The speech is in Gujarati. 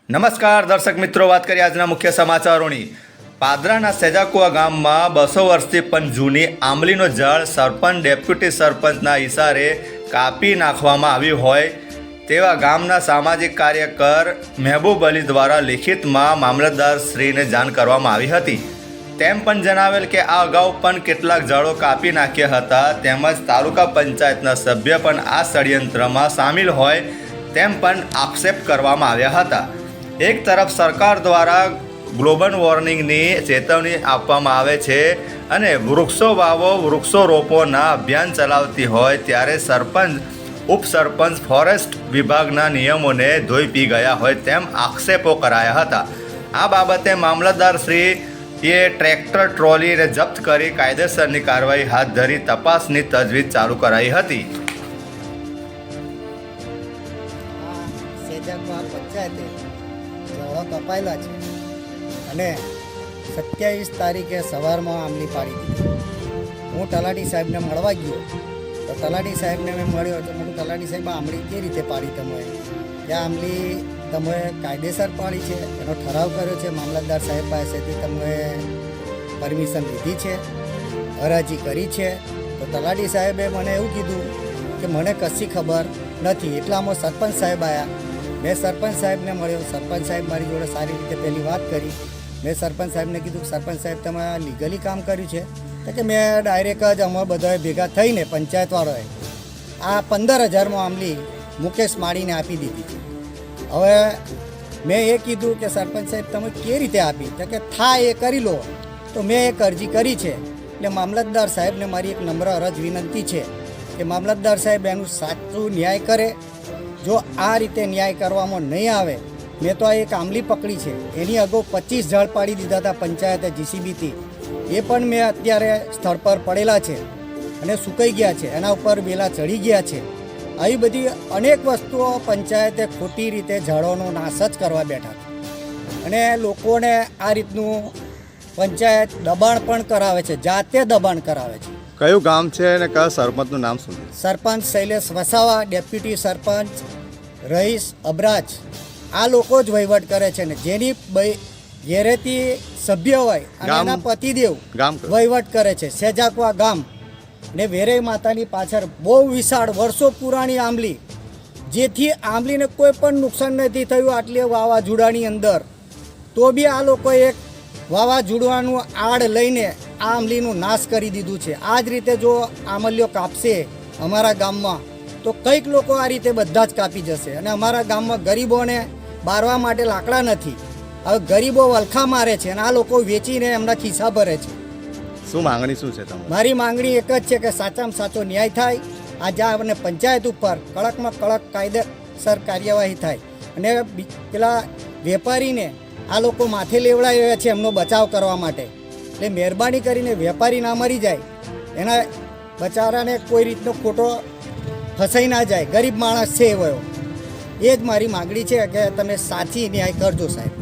નમસ્કાર દર્શક મિત્રો, વાત કરીએ આજના મુખ્ય સમાચારોની। પાદરાના સેજાકુવા ગામમાં 200 વર્ષથી પણ જૂની આંબલીનો ઝાડ સરપંચ ડેપ્યુટી સરપંચના ઇશારે કાપી નાખવામાં આવ્યું હોય તેવા ગામના સામાજિક કાર્યકર મહેબૂબ અલી દ્વારા લિખિતમાં મામલતદારશ્રીને જાણ કરવામાં આવી હતી। તેમ પણ જણાવેલ કે આ અગાઉ પણ કેટલાક ઝાડો કાપી નાખ્યા હતા, તેમજ તાલુકા પંચાયતના સભ્ય પણ આ ષડયંત્રમાં સામેલ હોય તેમ પણ આક્ષેપ કરવામાં આવ્યા હતા। એક તરફ સરકાર દ્વારા ગ્લોબલ વોર્મિંગની ચેતવણી આપવામાં આવે છે અને વૃક્ષો વાવો વૃક્ષો રોપોના અભિયાન ચલાવતી હોય ત્યારે સરપંચ ઉપસરપંચ ફોરેસ્ટ વિભાગના નિયમોને ધોઈ પી ગયા હોય તેમ આક્ષેપો કરાયા હતા। આ બાબતે મામલતદારશ્રીએ ટ્રેક્ટર ટ્રોલીને જપ્ત કરી કાયદેસરની કાર્યવાહી હાથ ધરી તપાસની તજવીજ ચાલુ કરાઈ હતી। ઝાડો કપાયેલા છે અને 27 તારીખે સવારમાં આંબલી પાડી દીધી। હું તલાટી સાહેબને મળવા ગયો તો તલાટી સાહેબને મેં મળ્યો તો હું તલાટી સાહેબ આંબલી કઈ રીતે પાડી તમે? કે આંબલી તમે કાયદેસર પાડી છે, એનો ઠરાવ કર્યો છે, મામલતદાર સાહેબ પાસેથી તમે પરમિશન લીધી છે, હરાજી કરી છે। તો તલાટી સાહેબે મને એવું કીધું કે મને કશી ખબર નથી। એટલામાં સરપંચ સાહેબ આવ્યા। મેં સરપંચ સાહેબને મળ્યો। સરપંચ સાહેબ મારી જોડે સારી રીતે પહેલી વાત કરી। મેં સરપંચ સાહેબને કીધું સરપંચ સાહેબ તમે આ લીગલી કામ કર્યું છે? તો કે મેં ડાયરેક્ટ જ અમે બધાએ ભેગા થઈને પંચાયતવાળાએ આ 15,000માં આંબલી મુકેશ માળીને આપી દીધી છે। હવે મેં એ કીધું કે સરપંચ સાહેબ તમે કેવી રીતે આપી? તો કે થાય એ કરી લો। તો મેં એક અરજી કરી છે। એટલે મામલતદાર સાહેબને મારી એક નમ્ર અરજ વિનંતી છે કે મામલતદાર સાહેબ એનું સાચું ન્યાય કરે। જો આ રીતે ન્યાય કરવામાં નહીં આવે, મેં તો આ એક આંબલી પકડી છે, એની અગાઉ 25 ઝાડ પાડી દીધા હતા પંચાયતે જીસીબીથી, એ પણ મેં અત્યારે સ્થળ પર પડેલા છે અને સુકાઈ ગયા છે, એના ઉપર વેલા ચડી ગયા છે। આવી બધી અનેક વસ્તુઓ પંચાયતે ખોટી રીતે ઝાડોનો નાશ જ કરવા બેઠા છે અને લોકોને આ રીતનું પંચાયત દબાણ પણ કરાવે છે, જાતે દબાણ કરાવે છે। કયું ગામ છે અને કયા સરપંચનું નામ શું છે? સરપંચ શૈલેષ વસાવા, ડેપ્યુટી સરપંચ રહીશ અબરાજ, આ લોકો જ વહીવટ કરે છે ને જેની ઘેરેથી સભ્ય હોય અને એના પતિદેવ વહીવટ કરે છે। સેજાકવા ગામ ને વેરઈ માતાની પાછળ બહુ વિશાળ વર્ષો પુરાણી આંબલી, જેથી આંબલીને કોઈ પણ નુકસાન નથી થયું આટલી વાવાઝોડાની અંદર, તો બી આ લોકો એક વાવાઝોડાનું આડ લઈને આ આંબલીનું નાશ કરી દીધું છે। આ જ રીતે જો આંબલીઓ કાપશે અમારા ગામમાં તો કંઈક લોકો આ રીતે બધા જ કાપી જશે અને અમારા ગામમાં ગરીબોને બારવા માટે લાકડા નથી। હવે ગરીબો વલખા મારે છે અને આ લોકો વેચીને એમના ખિસ્સા ભરે છે। શું માંગણી શું છે તમારી? મારી માંગણી એક જ છે કે સાચામાં સાચો ન્યાય થાય, આજે અને પંચાયત ઉપર કડકમાં કડક કાયદેસર કાર્યવાહી થાય અને પેલા વેપારીને આ લોકો માથે લેવડાવ્યા છે એમનો બચાવ કરવા માટે। એટલે મહેરબાની કરીને વેપારી ના મરી જાય, એના બચારાને કોઈ રીતનો ખોટો ફસાઈ ના જાય, ગરીબ માણસ છે એવો, એ જ મારી માગણી છે કે તમે સાચી ન્યાય કરજો સાહેબ।